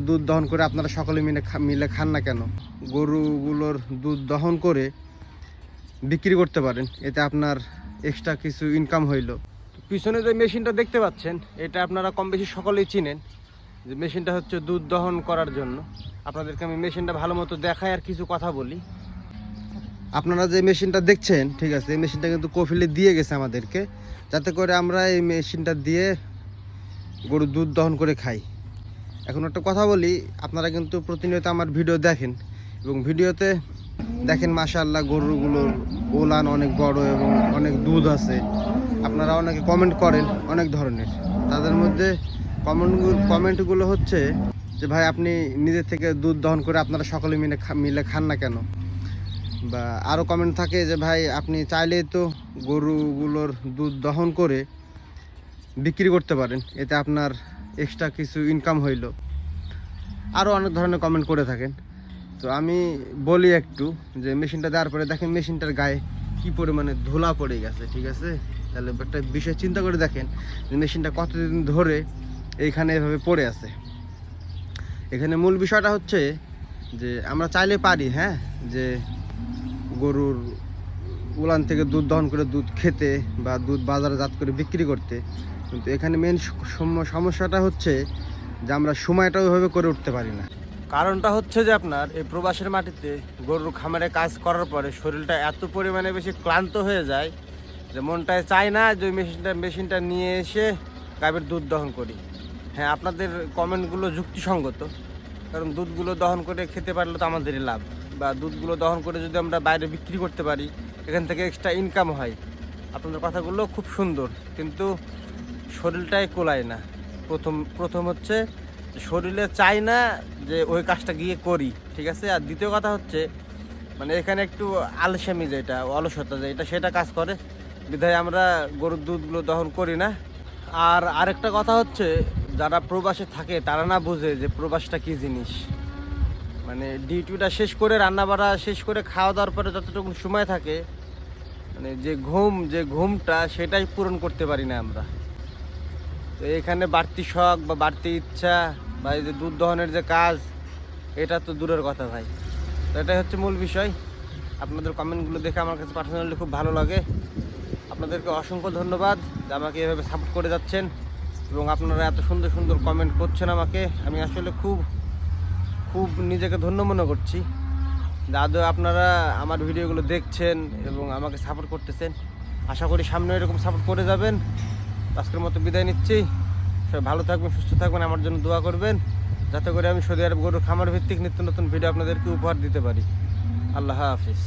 দুধ দহন করে আপনারা সকলে মিলে খান না কেন? গরুগুলোর দুধ দহন করে বিক্রি করতে পারেন, এতে আপনার এক্সট্রা কিছু ইনকাম হইল। পিছনে যে মেশিনটা দেখতে পাচ্ছেন, এটা আপনারা কম বেশি সকলেই চিনেন যে মেশিনটা হচ্ছে দুধ দহন করার জন্য। আপনাদেরকে আমি মেশিনটা ভালো মতো দেখাই আর কিছু কথা বলি। আপনারা যে মেশিনটা দেখছেন, ঠিক আছে, এই মেশিনটা কিন্তু কফিলে দিয়ে গেছে আমাদেরকে, যাতে করে আমরা এই মেশিনটা দিয়ে গরুর দুধ দহন করে খাই। এখন একটা কথা বলি, আপনারা কিন্তু প্রতিনিয়ত আমার ভিডিও দেখেন এবং ভিডিওতে দেখেন মাশাআল্লাহ গরুগুলোর ওলান অনেক বড় এবং অনেক দুধ আছে। আপনারা অনেকে কমেন্ট করেন অনেক ধরনের, তাদের মধ্যে কমেন্টগুলো হচ্ছে যে ভাই আপনি নিজের থেকে দুধ দহন করে আপনারা সকলে মিলে খান না কেন? বা আরও কমেন্ট থাকে যে ভাই আপনি চাইলেই তো গরুগুলোর দুধ দহন করে বিক্রি করতে পারেন, এতে আপনার এক্সট্রা কিছু ইনকাম হইল। আরও অনেক ধরনের কমেন্ট করে থাকেন। তো আমি বলি একটু যে মেশিনটা দেওয়ার পরে দেখেন মেশিনটার গায়ে কী পরিমাণে ধুলা পড়ে গেছে, ঠিক আছে? তাহলে একটা বিষয় চিন্তা করে দেখেন যে মেশিনটা কতদিন ধরে এইখানে এভাবে পড়ে আছে। এখানে মূল বিষয়টা হচ্ছে যে আমরা চাইলে পারি, হ্যাঁ, যে গরুর উলান থেকে দুধ দহন করে দুধ খেতে বা দুধ বাজারজাত করে বিক্রি করতে, কিন্তু এখানে মেন সমস্যাটা হচ্ছে যে আমরা সময়টা ওইভাবে করে উঠতে পারি না। কারণটা হচ্ছে যে আপনার এই প্রবাসের মাটিতে গরুর খামারে কাজ করার পরে শরীরটা এত পরিমাণে বেশি ক্লান্ত হয়ে যায় যে মনটায় চায় না যে ওই মেশিনটা নিয়ে এসে গাভীর দুধ দহন করি। হ্যাঁ, আপনাদের কমেন্টগুলো যুক্তিসঙ্গত, কারণ দুধগুলো দহন করে খেতে পারলে তো আমাদেরই লাভ, বা দুধগুলো দহন করে যদি আমরা বাইরে বিক্রি করতে পারি এখান থেকে এক্সট্রা ইনকাম হয়। আপনাদের কথাগুলো খুব সুন্দর, কিন্তু শরীরটাই কোলায় না। প্রথম হচ্ছে শরীরে চাই না যে ওই কাজটা গিয়ে করি, ঠিক আছে? আর দ্বিতীয় কথা হচ্ছে মানে এখানে একটু আলসেমি, যেটা অলসতা যেটা সেটা কাজ করে, বিধায় আমরা গরুর দুধগুলো দহন করি না। আর আরেকটা কথা হচ্ছে যারা প্রবাসে থাকে তারা না বুঝে যে প্রবাসটা কী জিনিস। মানে ডিউটিটা শেষ করে রান্নাবাড়া শেষ করে খাওয়া দাওয়ার পরে যতটুকু সময় থাকে, মানে যে ঘুমটা সেটাই পূরণ করতে পারি না আমরা। তো এখানে বাড়তি শখ বা বাড়তি ইচ্ছা বা এই যে দুধ দহনের যে কাজ, এটা তো দূরের কথা ভাই। তো এটাই হচ্ছে মূল বিষয়। আপনাদের কমেন্টগুলো দেখে আমার কাছে পার্সোনালি খুব ভালো লাগে। আপনাদেরকে অসংখ্য ধন্যবাদ যে আমাকে এভাবে সাপোর্ট করে যাচ্ছেন এবং আপনারা এত সুন্দর সুন্দর কমেন্ট করছেন আমাকে। আমি আসলে খুব নিজেকে ধন্য মনে করছি যে আদৌ আপনারা আমার ভিডিওগুলো দেখছেন এবং আমাকে সাপোর্ট করতেছেন। আশা করি সামনে এরকম সাপোর্ট করে যাবেন। আজকের মতো বিদায় নিচ্ছি। সবাই ভালো থাকবেন, সুস্থ থাকবেন, আমার জন্য দোয়া করবেন, যাতে করে আমি সৌদি আরব গরুর খামার ভিত্তিক নিত্য নতুন ভিডিও আপনাদেরকে উপহার দিতে পারি। আল্লাহ হাফিজ।